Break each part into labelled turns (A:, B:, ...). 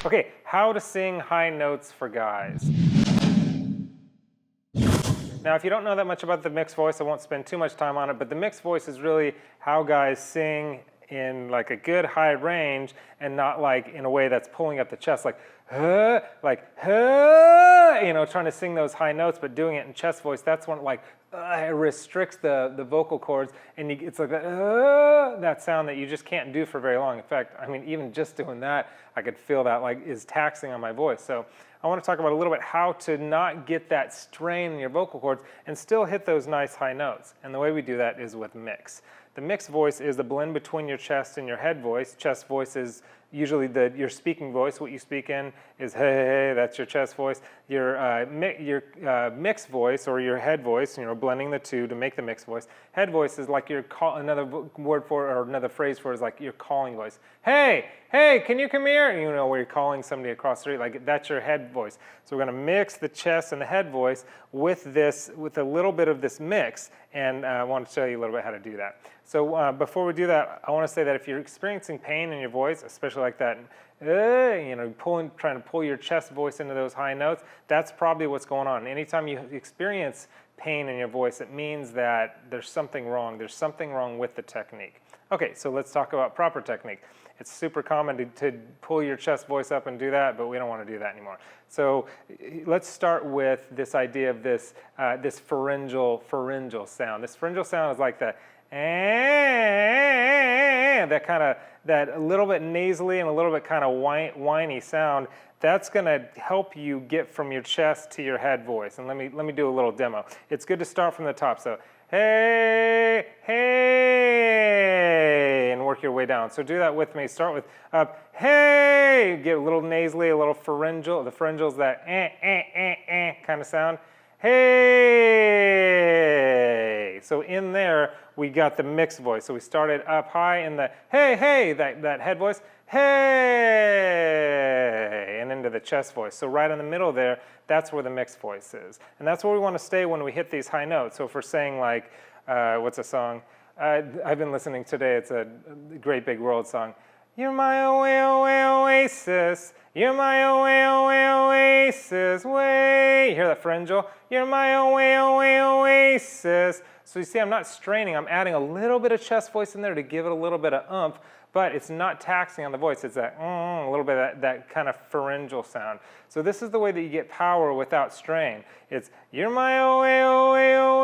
A: Okay, how to sing high notes for guys. Now, if you don't know that much about the mixed voice, I won't spend too much time on it, but the mixed voice is really how guys sing in like a good high range and not like in a way that's pulling up the chest, like, huh, you know, trying to sing those high notes, but doing it in chest voice. That's when it restricts the vocal cords, and it's like that sound that you just can't do for very long. In fact, I mean, even just doing that, I could feel that like is taxing on my voice. So I want to talk about a little bit how to not get that strain in your vocal cords and still hit those nice high notes. And the way we do that is with mix. The mixed voice is the blend between your chest and your head voice. Chest voice is usually your speaking voice. What you speak in is hey, that's your chest voice. Your mixed voice or your head voice, you know, blending the two to make the mixed voice. Head voice is like your another word for or another phrase for it is like your calling voice. Hey, can you come here? You know, where you're calling somebody across the street, like that's your head voice. So we're going to mix the chest and the head voice with a little bit of this mix, and I want to show you a little bit how to do that. So before we do that, I want to say that if you're experiencing pain in your voice, especially like that, you know, trying to pull your chest voice into those high notes, that's probably what's going on. Anytime you experience pain in your voice, it means that there's something wrong. There's something wrong with the technique. Okay, so let's talk about proper technique. It's super common to pull your chest voice up and do that, but we don't want to do that anymore. So let's start with this idea of this pharyngeal sound. This pharyngeal sound is like the that a little bit nasally and a little bit kind of whiny sound. That's going to help you get from your chest to your head voice. And let me do a little demo. It's good to start from the top. So hey, and work your way down. So do that with me. Start with hey, get a little nasally, a little pharyngeal. The pharyngeal is that kind of sound. Hey. So in there, we got the mixed voice. So we started up high in the hey, that head voice. Hey, and into the chest voice. So right in the middle there, that's where the mixed voice is. And that's where we want to stay when we hit these high notes. So if we're saying like, what's a song? I've been listening today, it's a Great Big World song. You're my oasis, you're my oasis, way. You hear that pharyngeal? You're my oasis. So you see, I'm not straining, I'm adding a little bit of chest voice in there to give it a little bit of oomph, but it's not taxing on the voice. It's that a little bit of that kind of pharyngeal sound. So this is the way that you get power without strain. It's, you're my oasis.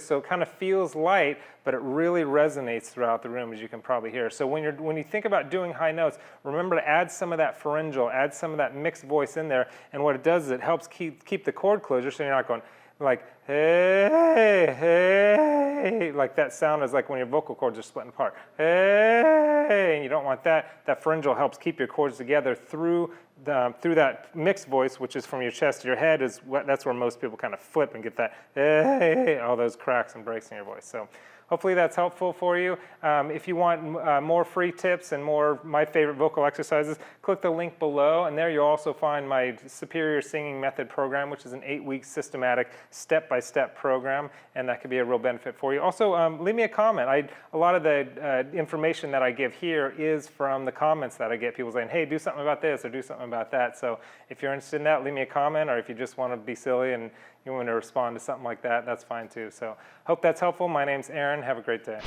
A: So it kind of feels light, but it really resonates throughout the room, as you can probably hear. So when you think about doing high notes, remember to add some of that pharyngeal, add some of that mixed voice in there, and what it does is it helps keep the chord closure so you're not going like, hey, like that sound is like when your vocal cords are splitting apart. Hey, and you don't want that. That pharyngeal helps keep your cords together through that mixed voice, which is from your chest to your head. That's where most people kind of flip and get that, hey, all those cracks and breaks in your voice. So hopefully that's helpful for you. If you want more free tips and more my favorite vocal exercises, click the link below, and there you'll also find my Superior Singing Method program, which is an 8-week systematic step-by-step program, and that could be a real benefit for you. Also, leave me a comment. A lot of the information that I give here is from the comments that I get, people saying, hey, do something about this or do something about that. So if you're interested in that, leave me a comment, or if you just want to be silly and you want to respond to something like that, that's fine too. So hope that's helpful. My name's Aaron. Have a great day.